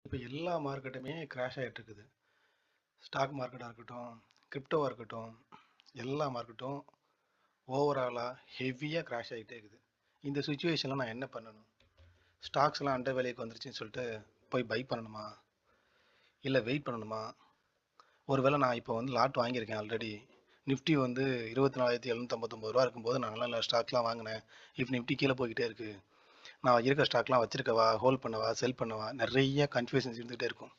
இப்போ எல்லா மார்க்கெட்டுமே கிராஷ் ஆகிட்டு இருக்குது. ஸ்டாக் மார்க்கெட்டாக இருக்கட்டும், கிரிப்டோவாக இருக்கட்டும், எல்லா மார்க்கெட்டும் ஓவராலாக ஹெவியாக கிராஷ் ஆகிட்டே இருக்குது. இந்த சுச்சுவேஷனில் நான் என்ன பண்ணணும்? ஸ்டாக்ஸ்லாம் அண்டர் வேலைக்கு வந்துருச்சுன்னு சொல்லிட்டு போய் பை பண்ணணுமா, இல்லை வெயிட் பண்ணணுமா? ஒருவேளை நான் இப்போ லாட் வாங்கியிருக்கேன் ஆல்ரெடி. நிஃப்டி 24,759 ரூபா இருக்கும்போது நான் நல்ல ஸ்டாக்லாம் வாங்கினேன். இப்போ நிஃப்டி கீழே போய்கிட்டே இருக்குது. நான் இருக்க ஸ்டாக்லாம் வச்சிருக்கவா, ஹோல்ட் பண்ணவா, செல் பண்ணவா, நிறைய கன்ஃபியூஷன்ஸ் இருந்துகிட்டே இருக்கும்.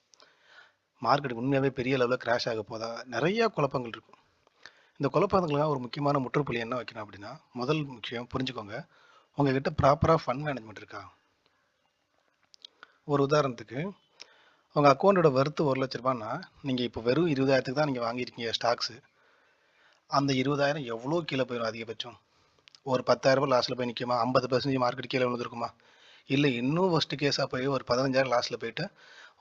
மார்க்கெட் உண்மையாகவே பெரிய லெவலில் கிராஷ் ஆக போதா, நிறைய குழப்பங்கள் இருக்கும். இந்த குழப்பங்களுக்காக ஒரு முக்கியமான முற்றுப்புள்ளி என்ன வைக்கணும் அப்படின்னா, முதல் விஷயம் புரிஞ்சுக்கோங்க, உங்ககிட்ட ப்ராப்பராக ஃபண்ட் மேனேஜ்மெண்ட் இருக்கா? ஒரு உதாரணத்துக்கு, உங்கள் அக்கௌண்ட்டோட வர்த்து 1,00,000 ரூபான்னா, நீங்கள் இப்போ வெறும் 20,000க்கு தான் நீங்கள் வாங்கியிருக்கீங்க ஸ்டாக்ஸு. அந்த 20,000 எவ்வளோ கீழே போயிடும் அதிகபட்சம்? ஒரு 10,000 லாஸில் போய் நிற்குமா? 50% மார்க்கெட் கீழே விழுந்துருக்குமா? இல்லை இன்னும் ஒஸ்ட் கேஸாக போய் ஒரு 15,000 லாஸில் போயிட்டு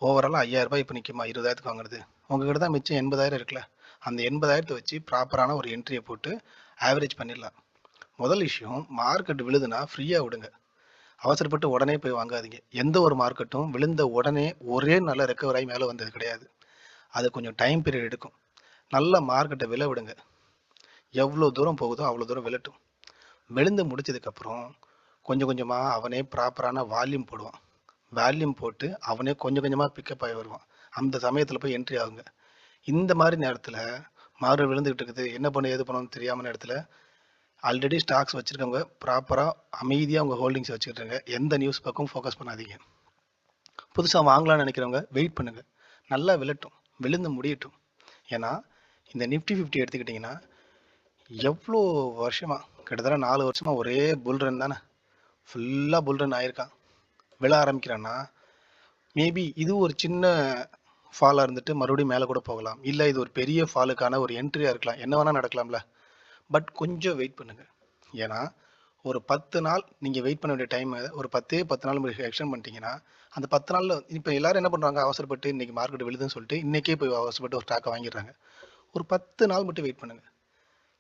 ஓவராலாக 5,000 இப்போ நிற்குமா 20,000க்கு வாங்குறது? உங்ககிட்ட தான் மிச்சம் 80,000 இருக்குல்ல, அந்த 80,000 வச்சு ப்ராப்பரான ஒரு என்ட்ரியை போட்டு ஆவரேஜ் பண்ணிடலாம். முதல் விஷயம், மார்க்கெட் விழுதுன்னா ஃப்ரீயாக விடுங்க. அவசரப்பட்டு உடனே போய் வாங்காதீங்க. எந்த ஒரு மார்க்கெட்டும் விழுந்த உடனே ஒரே நல்ல ரெக்கவர் ஆகி மேலே வந்தது கிடையாது. அது கொஞ்சம் டைம் பீரியட் எடுக்கும். நல்ல மார்க்கெட்டை விழ விடுங்க. எவ்வளோ தூரம் போகுதோ அவ்வளோ தூரம் விழட்டும். விழுந்து முடிச்சதுக்கப்புறம் கொஞ்சம் கொஞ்சமாக அவனே ப்ராப்பரான வால்யூம் போடுவான். வால்யூம் போட்டு அவனே கொஞ்சம் கொஞ்சமாக பிக்கப் ஆகி வருவான். அந்த சமயத்தில் போய் என்ட்ரி ஆகுங்க. இந்த மாதிரி நேரத்தில் மார்க்கெட் விழுந்துகிட்டு இருக்குது, என்ன பண்ண ஏது பண்ணணும்னு தெரியாமல் நேரத்தில் ஆல்ரெடி ஸ்டாக்ஸ் வச்சுருக்கவங்க ப்ராப்பராக அமைதியாக உங்கள் ஹோல்டிங்ஸ் வச்சுக்கிட்டுருங்க. எந்த நியூஸ் பக்கம் ஃபோக்கஸ் பண்ணாதீங்க. புதுசாக வாங்கலாம்னு நினைக்கிறவங்க வெயிட் பண்ணுங்கள். நல்லா விழட்டும், விழுந்து முடியட்டும். ஏன்னா இந்த நிஃப்டி 50 எடுத்துக்கிட்டிங்கன்னா எவ்வளோ வருஷமாக, கிட்டத்தட்ட 4 வருஷமாக ஒரே புல் ரன் தானே, ஃபுல்லாக புல் ரன் ஆயிருக்கான். விழ ஆரம்பிக்கிறான்னா மேபி இது ஒரு சின்ன ஃபாலாக இருந்துட்டு மறுபடியும் மேலே கூட போகலாம். இல்லை இது ஒரு பெரிய ஃபாலுக்கான ஒரு என்ட்ரியாக இருக்கலாம். என்ன வேணால் நடக்கலாம்ல. பட் கொஞ்சம் வெயிட் பண்ணுங்கள். ஏன்னா ஒரு 10 நாள் நீங்கள் வெயிட் பண்ண வேண்டிய டைமை ஒரு 10 நாள் எக்ஸ்டெண்ட் பண்ணிட்டீங்கன்னா, அந்த 10 நாளில் இப்போ எல்லோரும் என்ன பண்ணுறாங்க, அவசரப்பட்டு இன்றைக்கி மார்க்கெட் விழுதுன்னு சொல்லிட்டு இன்றைக்கே போய் அவசரப்பட்டு ஒரு ஸ்டாக்கை வாங்கிடுறாங்க. ஒரு 10 நாள் மட்டும் வெயிட் பண்ணுங்கள்.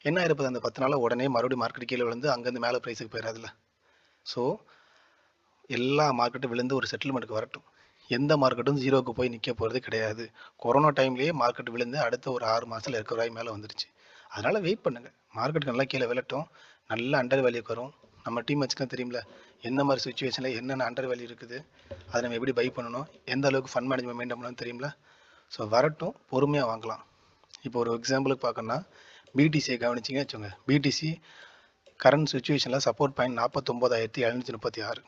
என்ன இருப்பது அந்த 10 நாளில் உடனே மறுபடியும் மார்க்கெட் கீழே விழுந்து அங்கேருந்து மேலே ப்ரைஸுக்கு போயிடாதுல்ல. ஸோ எல்லா மார்க்கெட்டும் விழுந்து ஒரு செட்டில்மெண்ட்டுக்கு வரட்டும். எந்த மார்க்கெட்டும் ஜீரோவுக்கு போய் நிற்க போகிறது கிடையாது. கொரோனா டைம்லேயே மார்க்கெட் விழுந்து அடுத்த ஒரு 6 மாதத்தில் இருக்கிற ரூபாய் மேலே வந்துருச்சு. அதனால் வெயிட் பண்ணுங்கள். மார்க்கெட் நல்லா கீழே விழட்டும், நல்ல அண்டர் வேல்யூக்கு வரும். நம்ம டீம் வச்சுக்கலாம் தெரியுமில்ல, என்ன மாதிரி சுச்சுவேஷனில் என்னென்ன அண்டர் வேல்யூ இருக்குது, அதை நம்ம எப்படி பை பண்ணணும், எந்த அளவுக்கு ஃபண்ட் மேனேஜ்மெண்ட் மெயின்டைன் பண்ணணும் தெரியுமில்ல. ஸோ வரட்டும், பொறுமையாக வாங்கலாம். இப்போ ஒரு எக்ஸாம்பிளுக்கு பார்க்கணுன்னா பிடிசியை கவனிச்சிங்க வச்சுக்கோங்க. பிடிசி கரண்ட் சுச்சுவேஷனில் சப்போர்ட் பாயிண்ட் 49,736.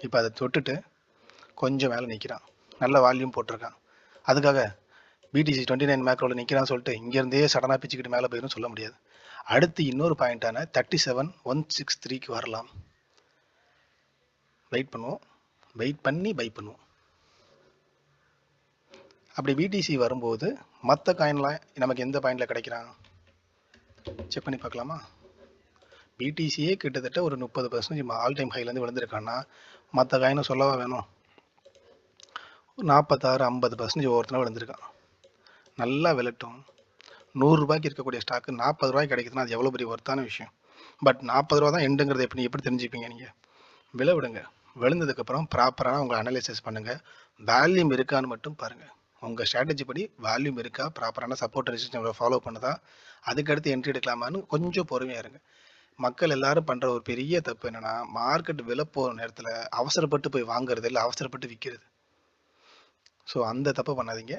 இப்போ அதை தொட்டுட்டு கொஞ்சம் மேலே நிற்கிறான், நல்ல வால்யூம் போட்டிருக்கான். அதுக்காக பிடிசி 29 மேக்ரோவில் நிற்கிறான்னு சொல்லிட்டு இங்கேருந்தே சடனாக பிச்சுக்கிட்டு மேலே போயிடும் சொல்ல முடியாது. அடுத்து இன்னொரு பாயிண்டான 37,163க்கு வரலாம். வெயிட் பண்ணுவோம், வெயிட் பண்ணி பை பண்ணுவோம். அப்படி பிடிசி வரும்போது மற்ற காயின்லாம் நமக்கு எந்த பாயிண்டில் கிடைக்கிறான் செக் பண்ணி பார்க்கலாமா? பிடிசியே கிட்டத்தட்ட ஒரு 30% ஆல் டைம் ஹைலேருந்து விழுந்திருக்கான்னா மற்ற காயினும் சொல்லவா வேணும்? 46-50% ஒவ்வொருத்தரும் விழுந்திருக்கான். நல்லா விழட்டும். 100 ரூபாய்க்கு இருக்கக்கூடிய ஸ்டாக்கு 40 ரூபாய்க்கு கிடைக்குதுன்னா அது எவ்வளோ பெரிய ஒர்த்தான விஷயம். பட் 40 ரூபா தான் எண்டுங்கிறத எப்படி தெரிஞ்சுப்பீங்க? நீங்கள் விழ விடுங்க. விழுந்ததுக்கப்புறம் ப்ராப்பரான உங்களை அனலைசிஸ் பண்ணுங்கள். வேல்யூம் இருக்கான்னு மட்டும் பாருங்கள். உங்கள் ஸ்ட்ராட்டஜி படி வேல்யூம் இருக்கா, ப்ராப்பரான சப்போர்ட் ரெசிஸ்டன்ஸ் ஃபாலோ பண்ணுதா, அதுக்கடுத்து என்ட்ரி எடுக்கலாமான்னு கொஞ்சம் பொறுமையாக இருங்க. மக்கள் எல்லாரும் பண்ணுற ஒரு பெரிய தப்பு என்னென்னா, மார்க்கெட் விழ போகிற நேரத்தில் அவசரப்பட்டு போய் வாங்குறது இல்லை, அவசரப்பட்டு விற்கிறது. ஸோ அந்த தப்பு பண்ணாதீங்க.